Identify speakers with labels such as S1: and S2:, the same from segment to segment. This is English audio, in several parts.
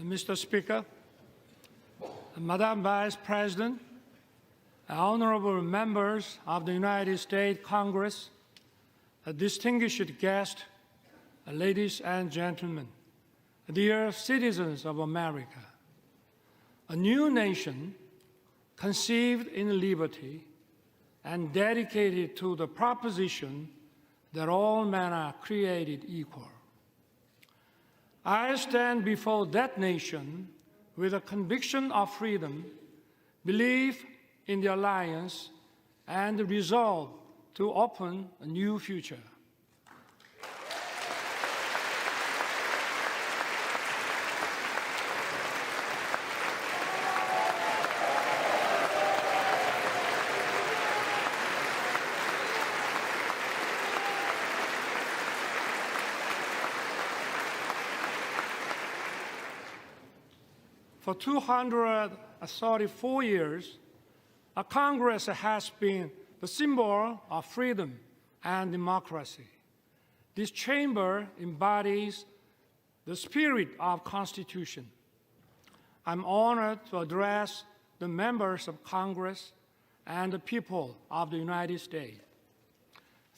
S1: Mr. Speaker, Madam Vice President, honorable members of the United States Congress, distinguished guests, ladies and gentlemen, dear citizens of America, a new nation conceived in liberty and dedicated to the proposition that all men are created equal. I stand before that nation with a conviction of freedom, belief in the alliance, and the resolve to open a new future. For 234 years, Congress has been the symbol of freedom and democracy. This chamber embodies the spirit of the Constitution. I'm honored to address the members of Congress and the people of the United States.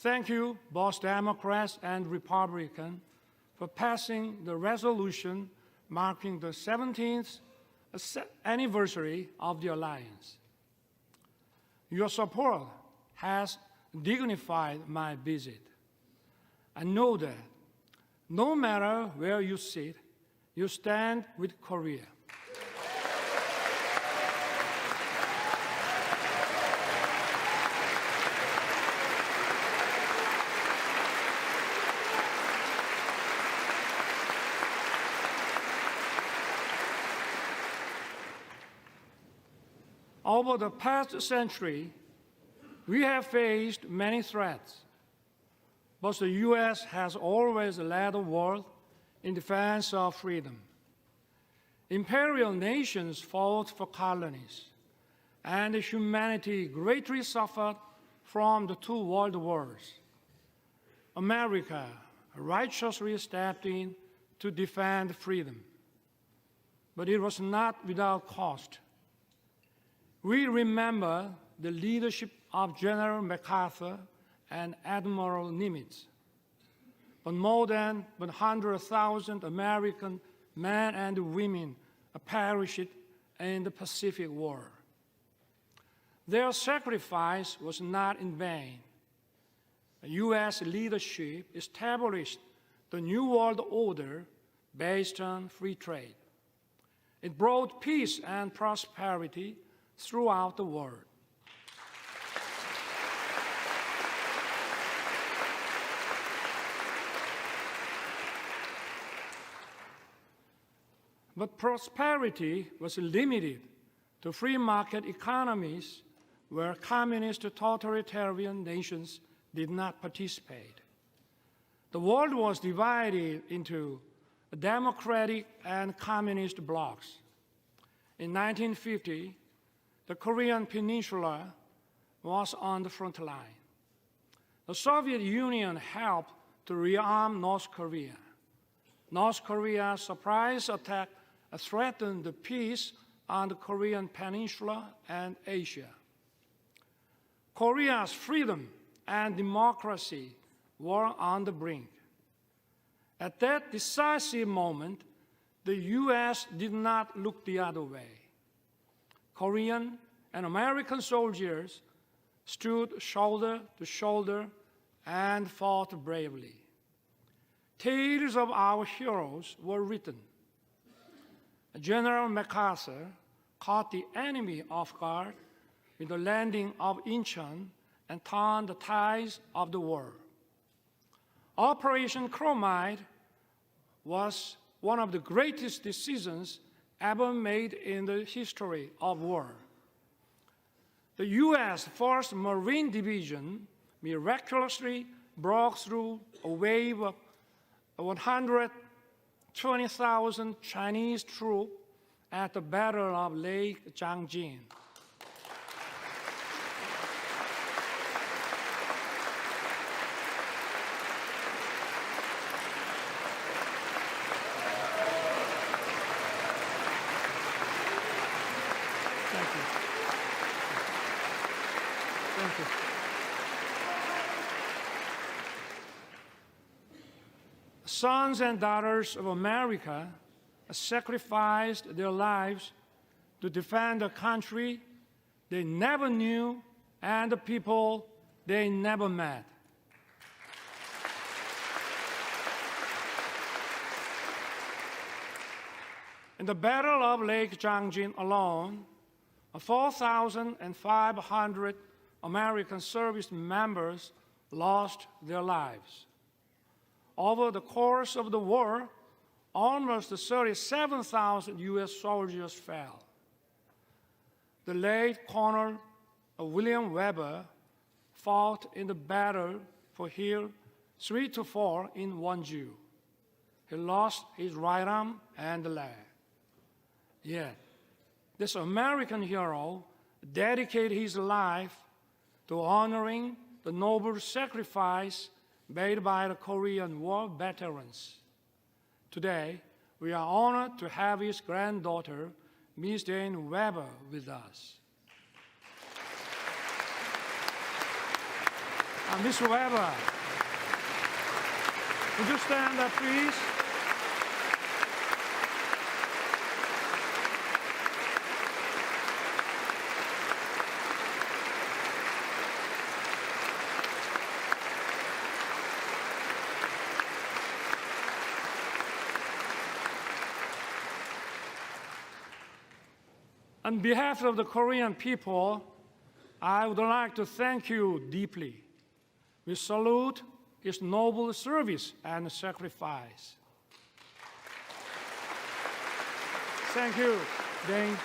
S1: Thank you, both Democrats and Republicans, for passing the resolution marking the 17th anniversary of the alliance. Your support has dignified my visit. I know that no matter where you sit, you stand with Korea. Over the past century, we have faced many threats, but the U.S. has always led the world in defense of freedom. Imperial nations fought for colonies, and humanity greatly suffered from the two world wars. America righteously stepped in to defend freedom, but it was not without cost. We remember the leadership of General MacArthur and Admiral Nimitz. But more than 100,000 American men and women perished in the Pacific War. Their sacrifice was not in vain. The U.S. leadership established the New World Order based on free trade. It brought peace and prosperity throughout the world. But prosperity was limited to free market economies where communist totalitarian nations did not participate. The world was divided into democratic and communist blocs. In 1950, the Korean Peninsula was on the front line. The Soviet Union helped to rearm North Korea. North Korea's surprise attack threatened the peace on the Korean Peninsula and Asia. Korea's freedom and democracy were on the brink. At that decisive moment, the U.S. did not look the other way. Korean and American soldiers stood shoulder to shoulder and fought bravely. Tales of our heroes were written. General MacArthur caught the enemy off guard with the landing of Incheon and turned the tides of the war. Operation Chromite was one of the greatest decisions ever made in the history of war. The U.S. 1st Marine Division miraculously broke through a wave of 120,000 Chinese troops at the Battle of Lake Changjin. Thank you. Sons and daughters of America sacrificed their lives to defend a country they never knew and the people they never met. In the Battle of Lake Changjin alone, 4,500 American service members lost their lives. Over the course of the war, almost 37,000 U.S. soldiers fell. The late Colonel William Weber fought in the battle for Hill 3 to 4 in Wonju. He lost his right arm and leg. Yet, this American hero dedicated his life to honoring the noble sacrifice made by the Korean War veterans. Today, we are honored to have his granddaughter, Ms. Jane Weber, with us. Ms. Weber, would you stand up, please? On behalf of the Korean people, I would like to thank you deeply. We salute his noble service and sacrifice. Thank you, Dane.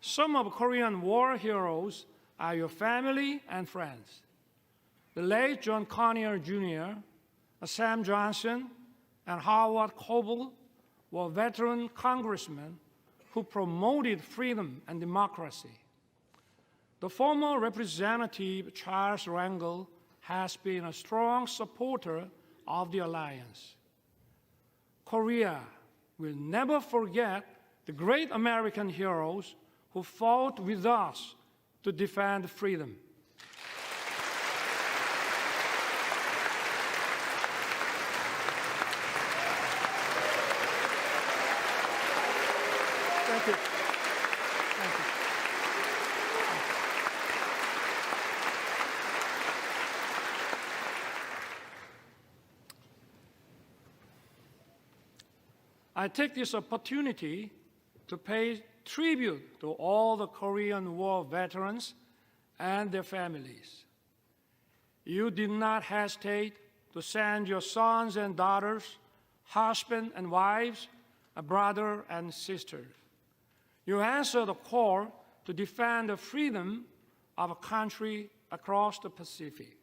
S1: Some of Korean war heroes are your family and friends. The late John Conyers Jr., Sam Johnson, and Howard Coble were veteran congressmen who promoted freedom and democracy. The former Representative Charles Rangel has been a strong supporter of the alliance. Korea will never forget the great American heroes who fought with us to defend freedom. Thank you. Thank you. I take this opportunity to pay tribute to all the Korean War veterans and their families. You did not hesitate to send your sons and daughters, husbands and wives, brothers and sisters. You answered the call to defend the freedom of a country across the Pacific.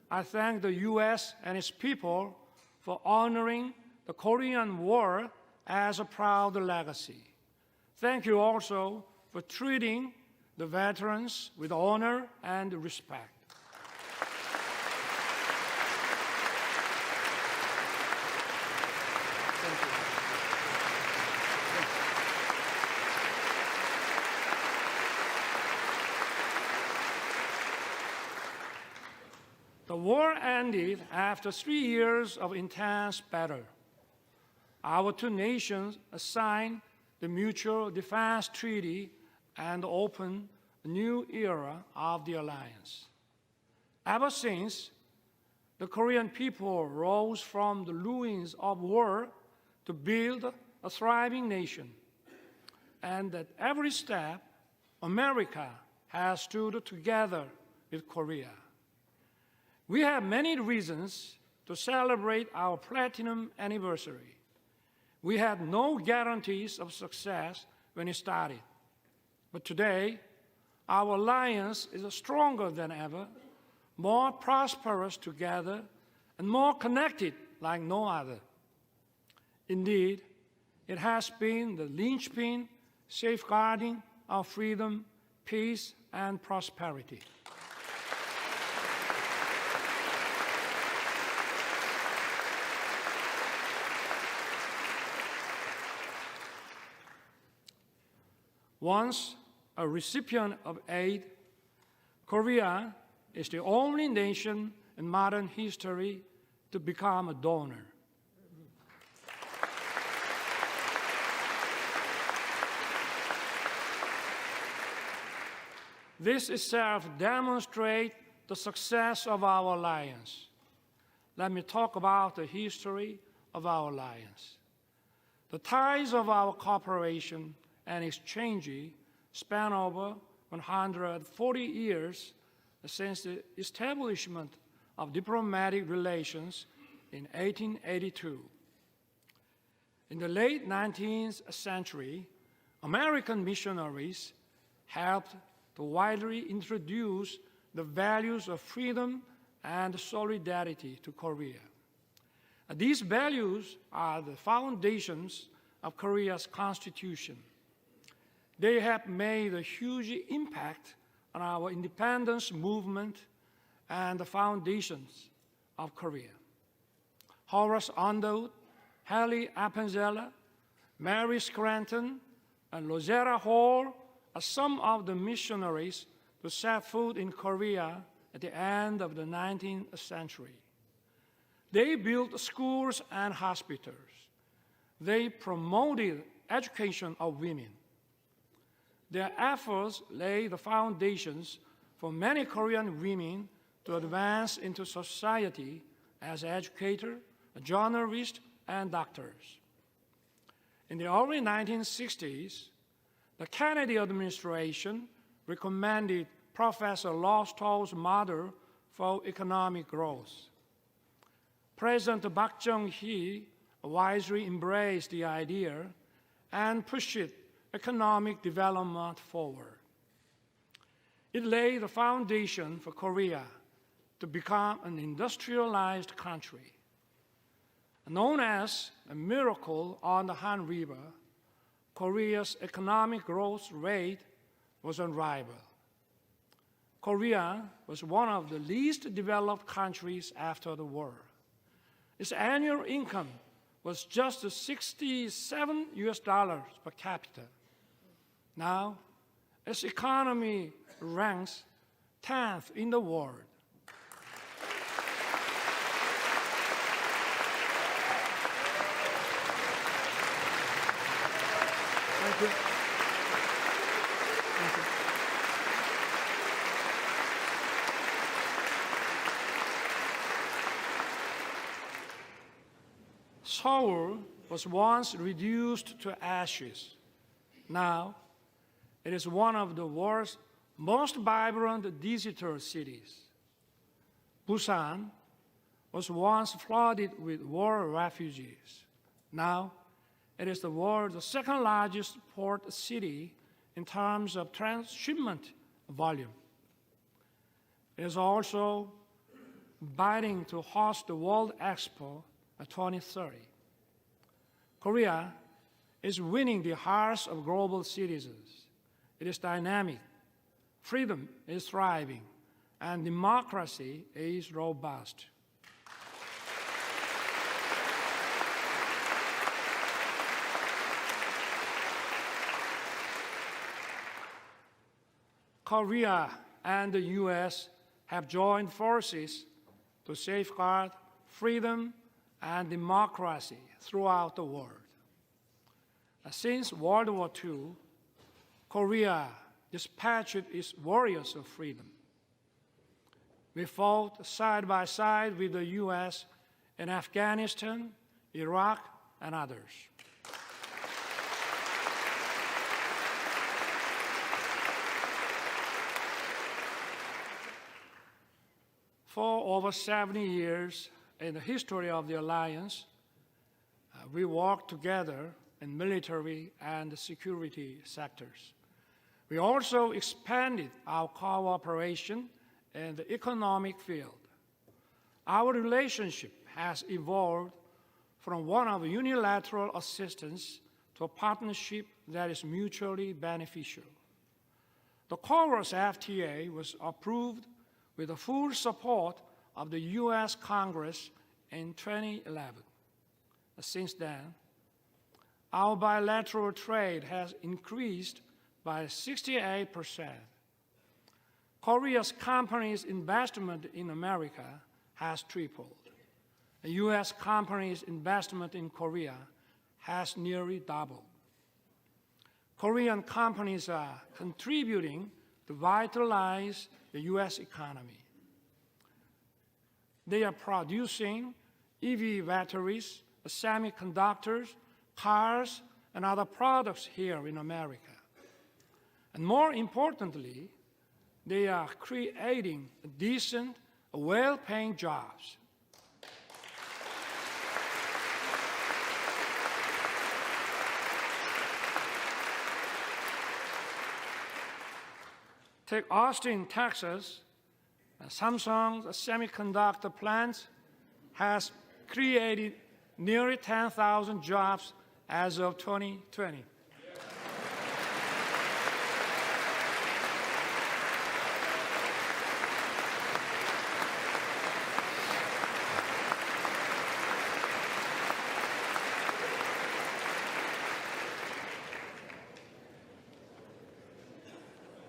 S1: I thank the U.S. and its people for honoring the Korean War as a proud legacy. Thank you also for treating the veterans with honor and respect. Thank you. The war ended after 3 years of intense battle. Our two nations signed the Mutual Defense Treaty and opened a new era of the alliance. Ever since, the Korean people rose from the ruins of war to build a thriving nation. And at every step, America has stood together with Korea. We have many reasons to celebrate our platinum anniversary. We had no guarantees of success when it started. But today, our alliance is stronger than ever, more prosperous together, and more connected like no other. Indeed, it has been the linchpin safeguarding our freedom, peace, and prosperity. Once, a recipient of aid, Korea is the only nation in modern history to become a donor. This itself demonstrates the success of our alliance. Let me talk about the history of our alliance. The ties of our cooperation and exchange span over 140 years since the establishment of diplomatic relations in 1882. In the late 19th century, American missionaries helped to widely introduce the values of freedom and solidarity to Korea. These values are the foundations of Korea's constitution. They have made a huge impact on our independence movement and the foundations of Korea. Horace Underwood, Hallie Appenzeller, Mary Scranton, and Rosetta Hall are some of the missionaries who set foot in Korea at the end of the 19th century. They built schools and hospitals. They promoted education of women. Their efforts laid the foundations for many Korean women to advance into society as educators, journalists, and doctors. In the early 1960s, the Kennedy administration recommended Professor Lostow's model for economic growth. President Park Chung-hee wisely embraced the idea and pushed economic development forward. It laid the foundation for Korea to become an industrialized country. Known as a miracle on the Han River, Korea's economic growth rate was unrivaled. Korea was one of the least developed countries after the war. Its annual income was just $67 per capita. Now, its economy ranks 10th in the world. Thank you. Thank you. Seoul was once reduced to ashes. Now, it is one of the world's most vibrant digital cities. Busan was once flooded with war refugees. Now, it is the world's second largest port city in terms of transshipment volume. It is also bidding to host the World Expo 2030. Korea is winning the hearts of global citizens. It is dynamic, freedom is thriving, and democracy is robust. Korea and the U.S. have joined forces to safeguard freedom and democracy throughout the world. Since World War II, Korea dispatched its warriors of freedom. We fought side by side with the U.S. in Afghanistan, Iraq, and others. For over 70 years in the history of the alliance, we worked together in military and security sectors. We also expanded our cooperation in the economic field. Our relationship has evolved from one of unilateral assistance to a partnership that is mutually beneficial. The CORUS FTA was approved with the full support of the U.S. Congress in 2011. Since then, our bilateral trade has increased by 68%. Korea's companies' investment in America has tripled. The U.S. companies' investment in Korea has nearly doubled. Korean companies are contributing to vitalize the U.S. economy. They are producing EV batteries, semiconductors, cars, and other products here in America. And more importantly, they are creating decent, well-paying jobs. Take Austin, Texas. Samsung's semiconductor plant has created nearly 10,000 jobs as of 2020.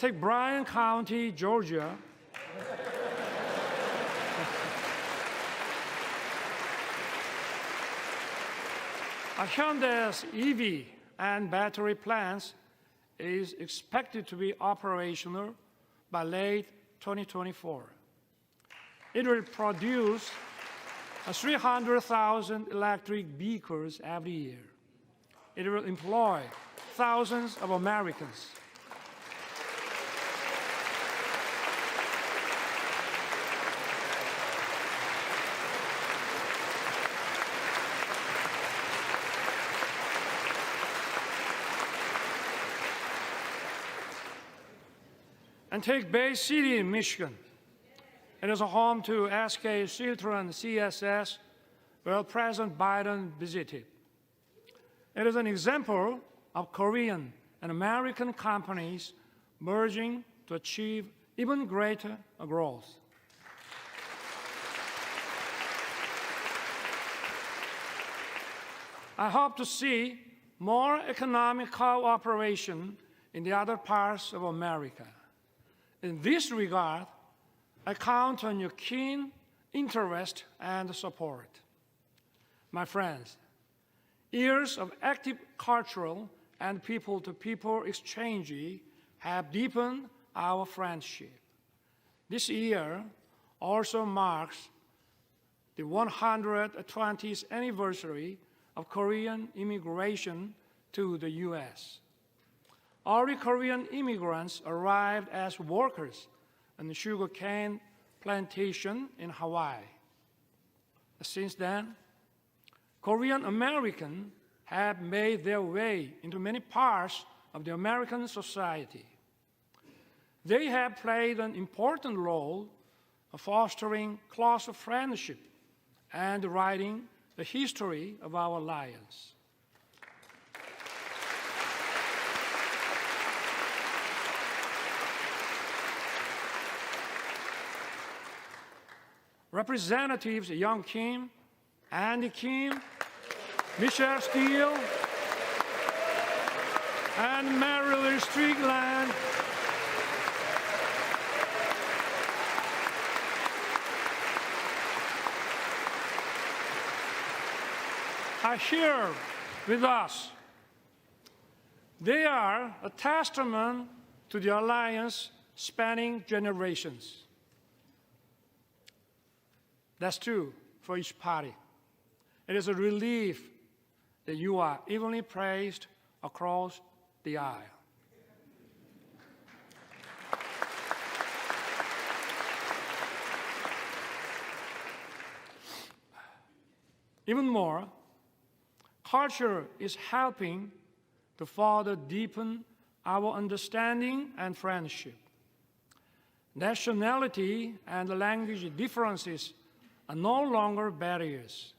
S1: Take Bryan County, Georgia. Hyundai's EV and battery plants is expected to be operational by late 2024. It will produce 300,000 electric vehicles every year. It will employ thousands of Americans. And take Bay City in Michigan. It is a home to SK Chiltern CSS, where President Biden visited. It is an example of Korean and American companies merging to achieve even greater growth. I hope to see more economic cooperation in the other parts of America. In this regard, I count on your keen interest and support. My friends, years of active cultural and people-to-people exchange have deepened our friendship. This year also marks the 120th anniversary of Korean immigration to the U.S. Early Korean immigrants arrived as workers on the sugarcane plantation in Hawaii. Since then, Korean Americans have made their way into many parts of the American society. They have played an important role of fostering close friendship and writing the history of our alliance. Representatives Young Kim, Andy Kim, Michelle Steele, and Marilyn Strickland are here with us. They are a testament to the alliance spanning generations. That's true for each party. It is a relief that you are evenly praised across the aisle. Even more, culture is helping to further deepen our understanding and friendship. Nationality and language differences are no longer barriers.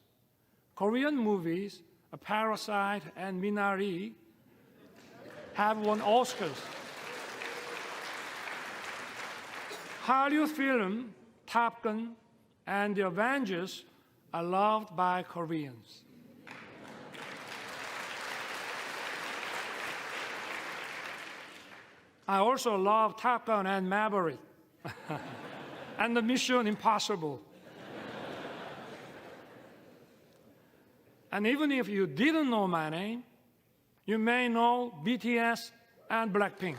S1: Korean movies, Parasite and Minari, have won Oscars. Hallyu film, Top Gun, and The Avengers are loved by Koreans. I also love Top Gun and Maverick and the Mission Impossible. And even if you didn't know my name, you may know BTS and Blackpink.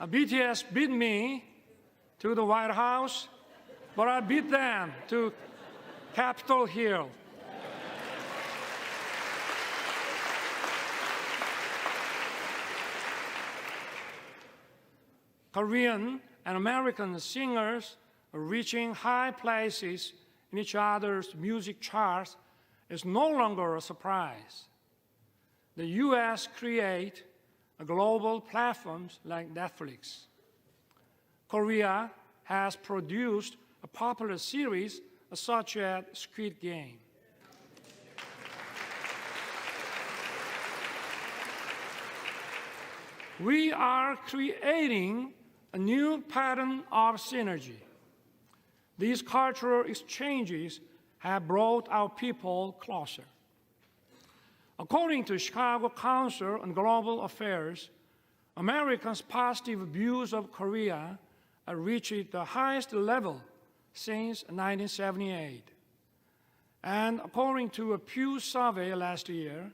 S1: BTS beat me to the White House, but I beat them to Capitol Hill. Korean and American singers are reaching high places in each other's music charts is no longer a surprise. The U.S. create global platforms like Netflix. Korea has produced a popular series such as Squid Game. We are creating a new pattern of synergy. These cultural exchanges have brought our people closer. According to Chicago Council on Global Affairs, Americans' positive views of Korea have reached the highest level since 1978. And according to a Pew survey last year,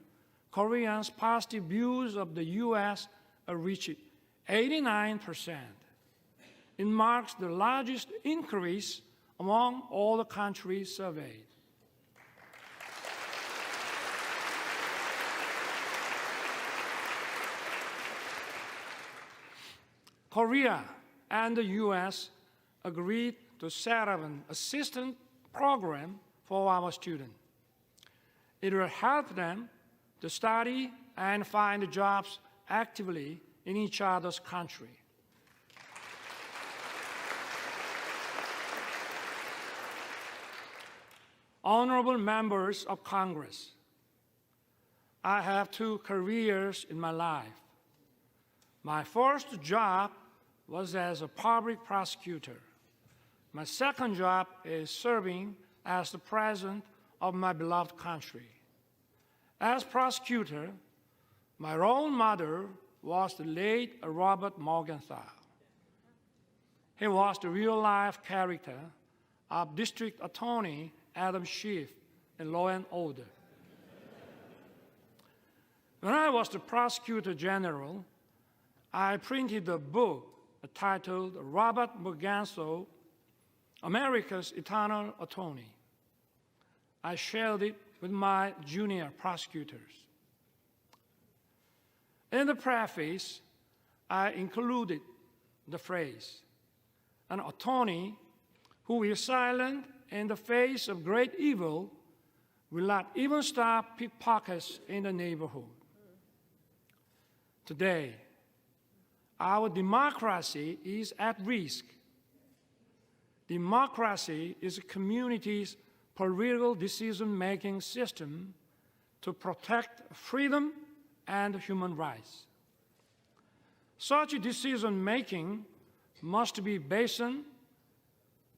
S1: Koreans' positive views of the U.S. have reached 89%. It marks the largest increase among all the countries surveyed. Korea and the U.S. agreed to set up an assistance program for our students. It will help them to study and find jobs actively in each other's country. Honorable members of Congress, I have 2 careers in my life. My first job was as a public prosecutor. My second job is serving as the president of my beloved country. As prosecutor, my role model was the late Robert Morgenthau. He was the real-life character of District Attorney Adam Schiff in Law and Order. When I was the Prosecutor General, I printed a book titled Robert Morgenthau, America's Eternal Attorney. I shared it with my junior prosecutors. In the preface, I included the phrase, an attorney who is silent in the face of great evil will not even stop pickpockets in the neighborhood. Today, our democracy is at risk. Democracy is a community's political decision-making system to protect freedom and human rights. Such decision-making must be based on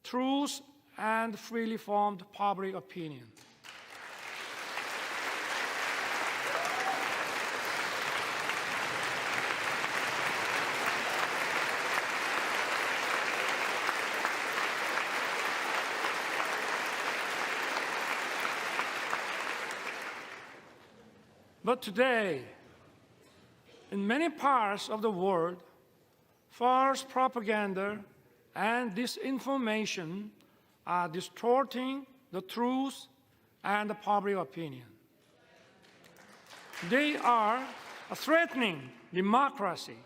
S1: truth and freely formed public opinion. But today, in many parts of the world, false propaganda and disinformation are distorting the truth and the public opinion. They are threatening democracy.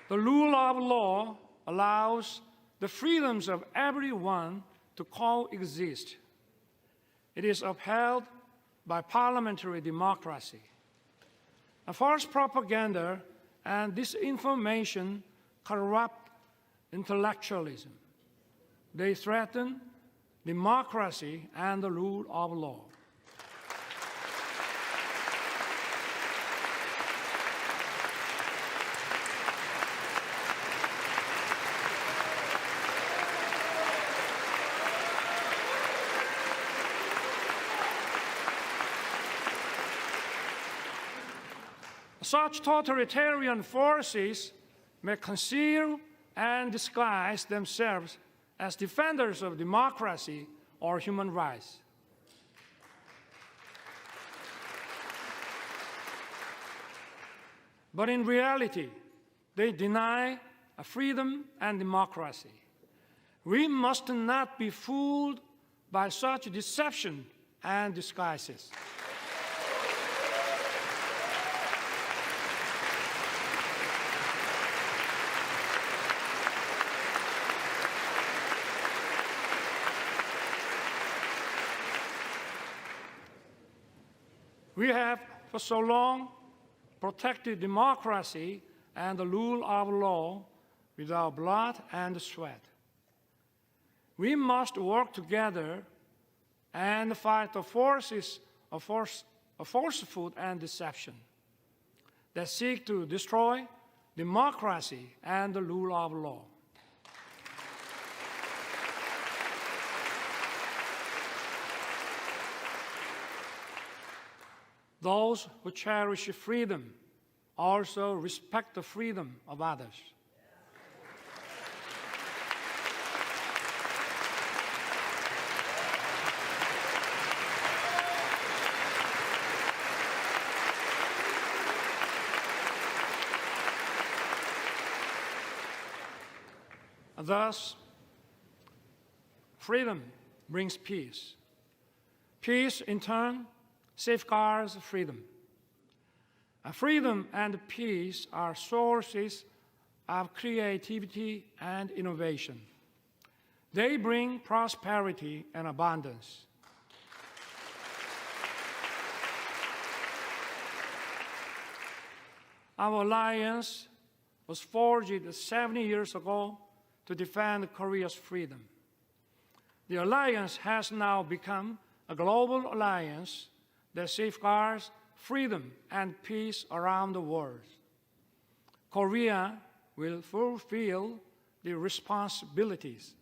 S1: The rule of law allows the freedoms of everyone to coexist. It is upheld by parliamentary democracy. False propaganda and disinformation corrupt intellectualism. They threaten democracy and the rule of law. Such totalitarian forces may conceal and disguise themselves as defenders of democracy or human rights. But in reality, they deny freedom and democracy. We must not be fooled by such deception and disguises. We have for so long protected democracy and the rule of law with our blood and sweat. We must work together and fight the forces of falsehood and deception that seek to destroy democracy and the rule of law. Those who cherish freedom also respect the freedom of others. Thus, freedom brings peace. Peace, in turn, safeguards freedom. Freedom and peace are sources of creativity and innovation. They bring prosperity and abundance. Our alliance was forged 70 years ago to defend Korea's freedom. The alliance has now become a global alliance that safeguards freedom and peace around the world. Korea will fulfill the responsibilities.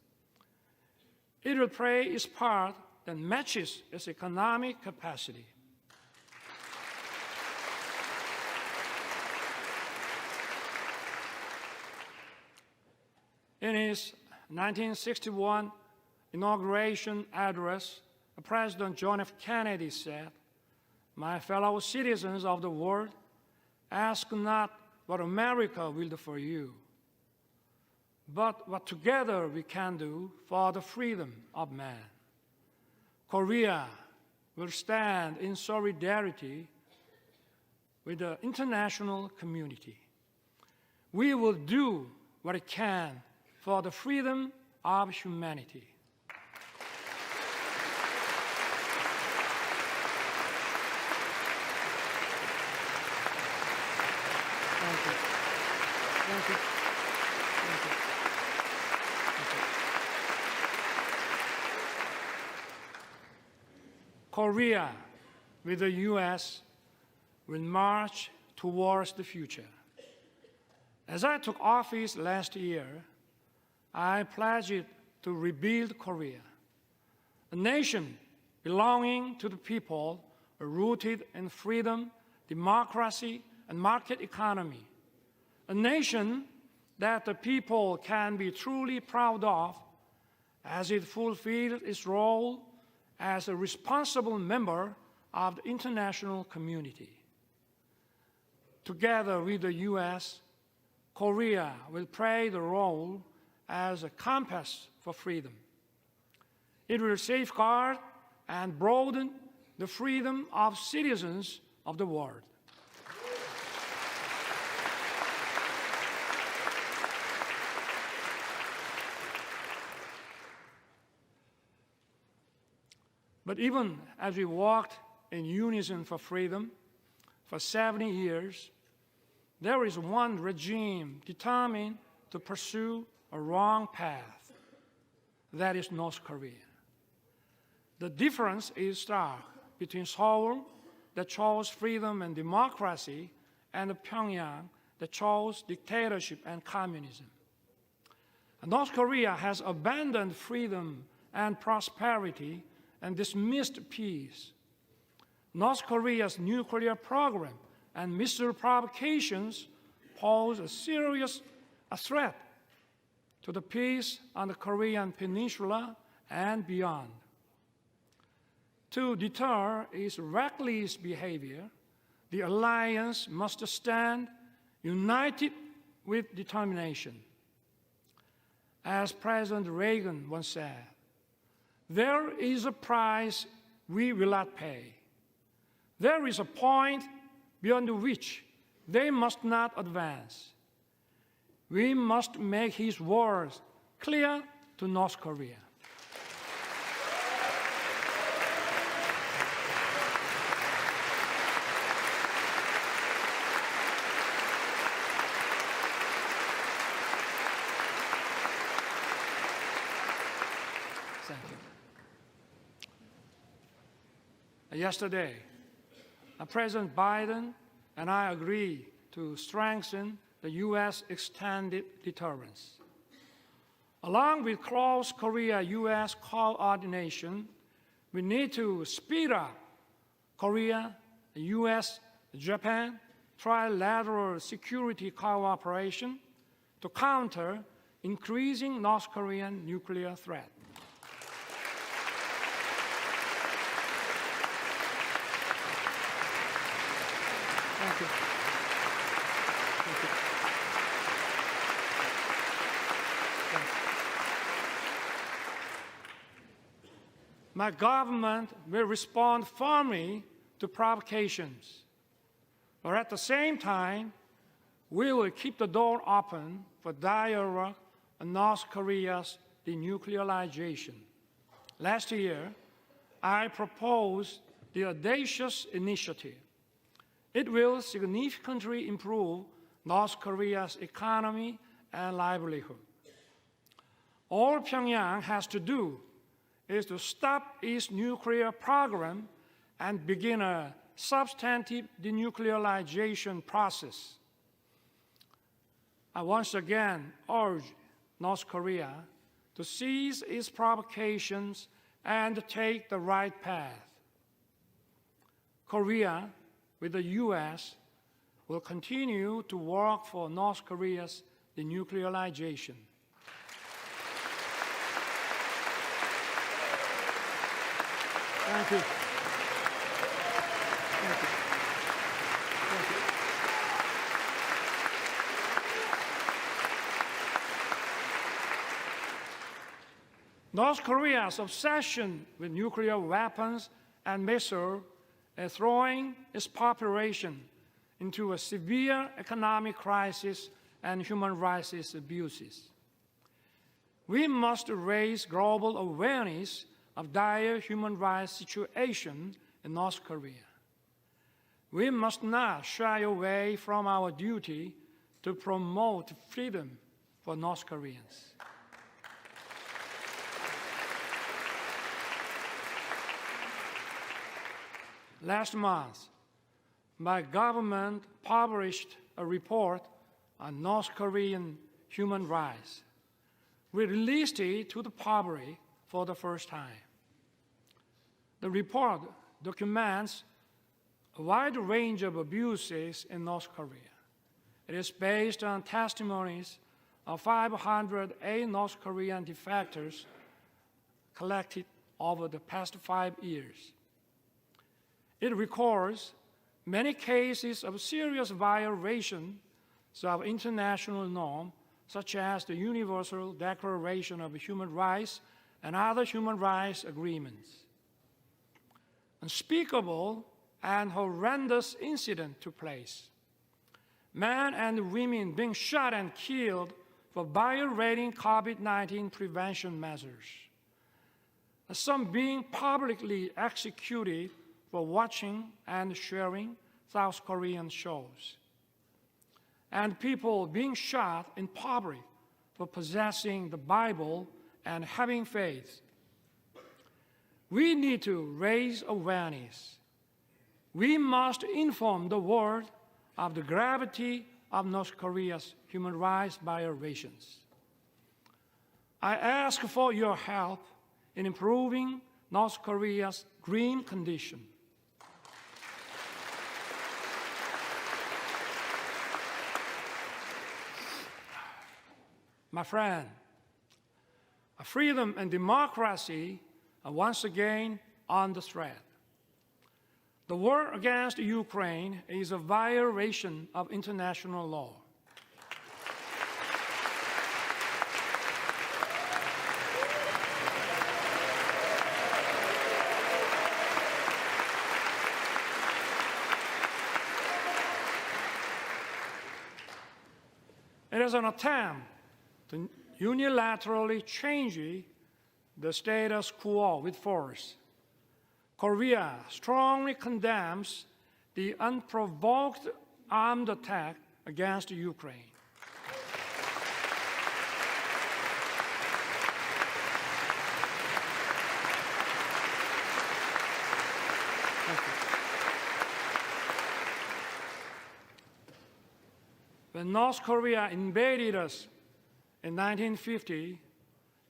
S1: It will play its part that matches its economic capacity. In his 1961 inauguration address, President John F. Kennedy said, "My fellow citizens of the world, ask not what America will do for you, but what together we can do for the freedom of man." Korea will stand in solidarity with the international community. We will do what it can for the freedom of humanity. Thank you. Thank you. Thank you. Thank you. Korea, with the U.S., will march towards the future. As I took office last year, I pledged to rebuild Korea, a nation belonging to the people, rooted in freedom, democracy, and market economy, a nation that the people can be truly proud of as it fulfills its role as a responsible member of the international community. Together with the U.S., Korea will play the role as a compass for freedom. It will safeguard and broaden the freedom of citizens of the world. But even as we walked in unison for freedom for 70 years, there is one regime determined to pursue a wrong path. That is North Korea. The difference is stark between Seoul, that chose freedom and democracy, and Pyongyang, that chose dictatorship and communism. North Korea has abandoned freedom and prosperity and dismissed peace. North Korea's nuclear program and missile provocations pose a serious threat to the peace on the Korean Peninsula and beyond. To deter its reckless behavior, the alliance must stand united with determination. As President Reagan once said, "There is a price we will not pay. There is a point beyond which they must not advance." We must make his words clear to North Korea. Thank you. Yesterday, President Biden and I agreed to strengthen the U.S. extended deterrence. Along with close Korea-U.S. coordination, we need to speed up Korea, U.S., Japan trilateral security cooperation to counter increasing North Korean nuclear threat. Thank you. Thank you. My government will respond firmly to provocations, but at the same time, we will keep the door open for dialogue on North Korea's denuclearization. Last year, I proposed the audacious initiative. It will significantly improve North Korea's economy and livelihood. All Pyongyang has to do is to stop its nuclear program and begin a substantive denuclearization process. I once again urge North Korea to cease its provocations and take the right path. Korea, with the U.S., will continue to work for North Korea's denuclearization. Thank you. Thank you. Thank you. North Korea's obsession with nuclear weapons and missiles is throwing its population into a severe economic crisis and human rights abuses. We must raise global awareness of dire human rights situation in North Korea. We must not shy away from our duty to promote freedom for North Koreans. Last month, my government published a report on North Korean human rights. We released it to the public for the first time. The report documents a wide range of abuses in North Korea. It is based on testimonies of 508 North Korean defectors collected over the past 5 years. It records many cases of serious violations of international norms, such as the Universal Declaration of Human Rights and other human rights agreements. Unspeakable and horrendous incidents took place. Men and women being shot and killed for violating COVID-19 prevention measures. Some being publicly executed for watching and sharing South Korean shows. And people being shot in public for possessing the Bible and having faith. We need to raise awareness. We must inform the world of the gravity of North Korea's human rights violations. I ask for your help in improving North Korea's green condition. My friend, freedom and democracy are once again under threat. The war against Ukraine is a violation of international law. It is an attempt to unilaterally change the status quo with force. Korea strongly condemns the unprovoked armed attack against Ukraine. When North Korea invaded us in 1950,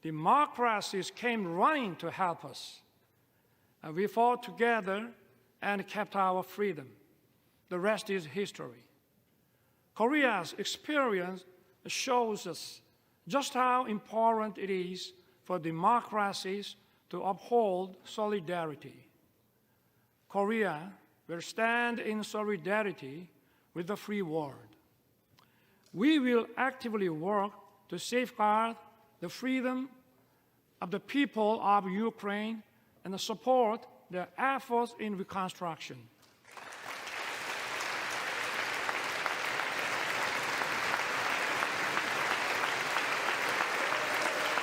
S1: democracies came running to help us. We fought together and kept our freedom. The rest is history. Korea's experience shows us just how important it is for democracies to uphold solidarity. Korea will stand in solidarity with the free world. We will actively work to safeguard the freedom of the people of Ukraine and support their efforts in reconstruction.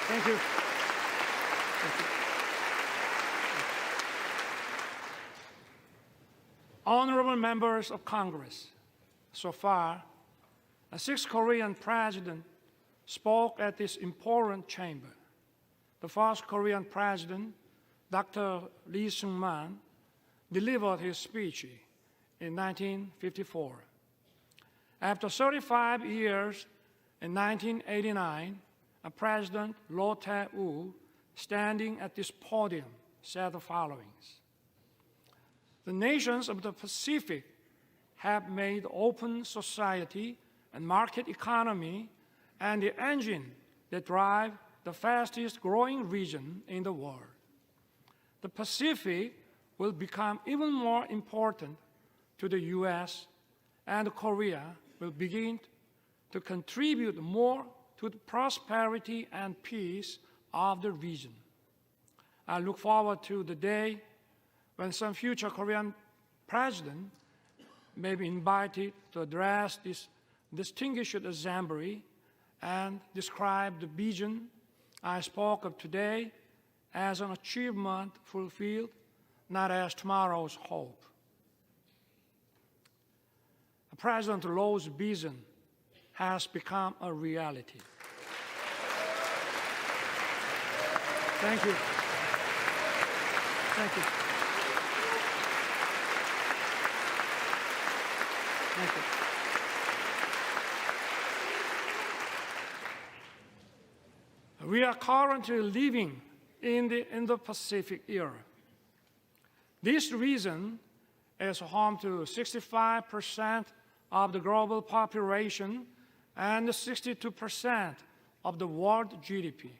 S1: Thank you. Honorable members of Congress, so far, 6 Korean presidents spoke at this important chamber. The first Korean president, Dr. Lee Sung-man, delivered his speech in 1954. After 35 years, in 1989, President Roh Tae-woo, standing at this podium, said the following: "The nations of the Pacific have made open society and market economy and the engine that drive the fastest growing region in the world. The Pacific will become even more important to the U.S., and Korea will begin to contribute more to the prosperity and peace of the region. I look forward to the day when some future Korean president may be invited to address this distinguished assembly and describe the vision I spoke of today as an achievement fulfilled, not as tomorrow's hope." President Roh's vision has become a reality. Thank you. Thank you. Thank you. We are currently living in the Indo-Pacific era. This region is home to 65% of the global population and 62% of the world GDP.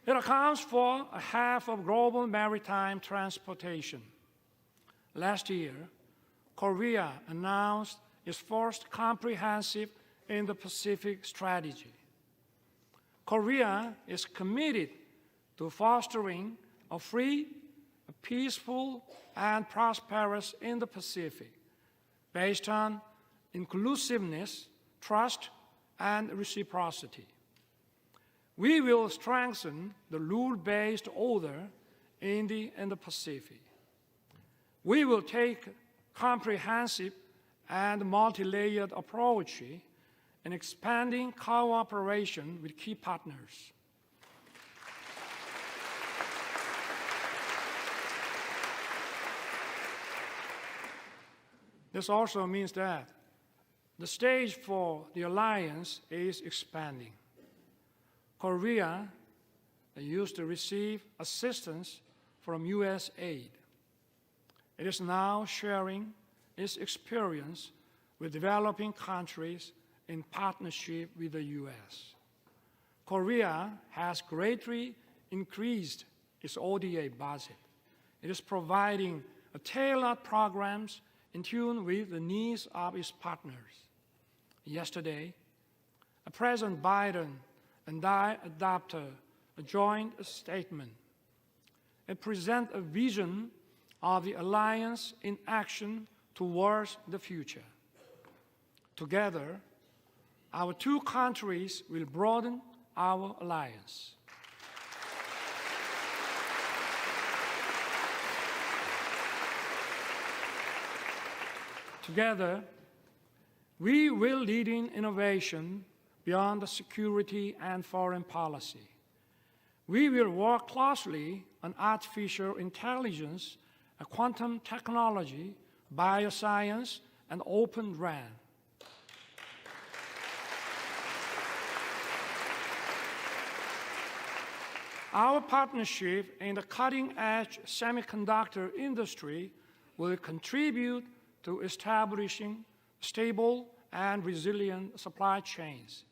S1: It accounts for half of global maritime transportation. Last year, Korea announced its first comprehensive Indo-Pacific strategy. Korea is committed to fostering a free, a peaceful, and prosperous Indo-Pacific based on inclusiveness, trust, and reciprocity. We will strengthen the rule-based order in the Indo-Pacific. We will take comprehensive and multi-layered approach in expanding cooperation with key partners. This also means that the stage for the alliance is expanding. Korea used to receive assistance from U.S. aid. It is now sharing its experience with developing countries in partnership with the U.S. Korea has greatly increased its ODA budget. It is providing tailored programs in tune with the needs of its partners. Yesterday, President Biden and I adopted a joint statement. It presents a vision of the alliance in action towards the future. Together, our two countries will broaden our alliance. Together, we will lead in innovation beyond the security and foreign policy. We will work closely on artificial intelligence, quantum technology, bioscience, and open RAN. Our partnership in the cutting-edge semiconductor industry will contribute to establishing stable and resilient supply chains.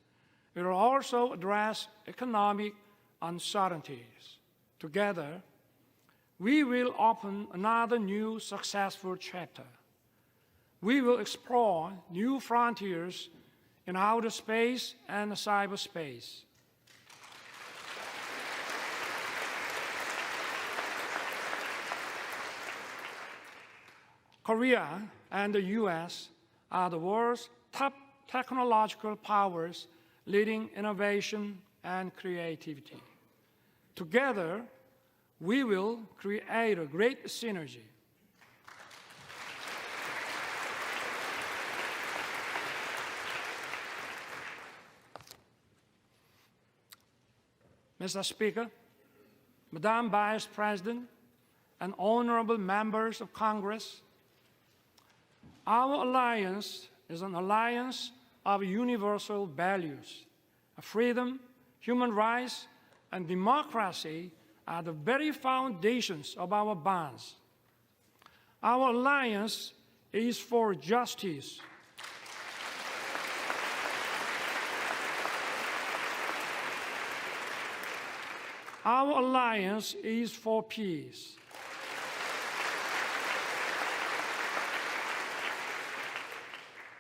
S1: It will also address economic uncertainties. Together, we will open another new successful chapter. We will explore new frontiers in outer space and cyberspace. Korea and the U.S. are the world's top technological powers leading innovation and creativity. Together, we will create a great synergy. Mr. Speaker, Madam Vice President, and honorable members of Congress, our alliance is an alliance of universal values. Freedom, human rights, and democracy are the very foundations of our bonds. Our alliance is for justice. Our alliance is for peace.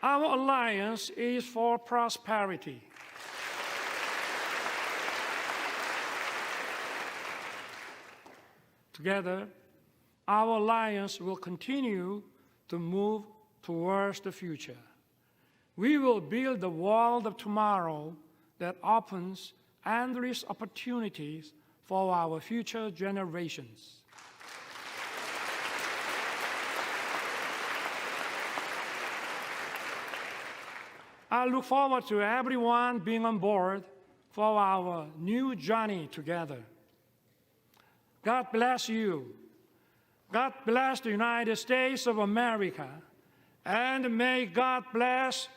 S1: Our alliance is for prosperity. Together, our alliance will continue to move towards the future. We will build the world of tomorrow that opens endless opportunities for our future generations. I look forward to everyone being on board for our new journey together. God bless you. God bless the United States of America. And may God bless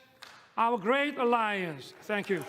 S1: our great alliance. Thank you.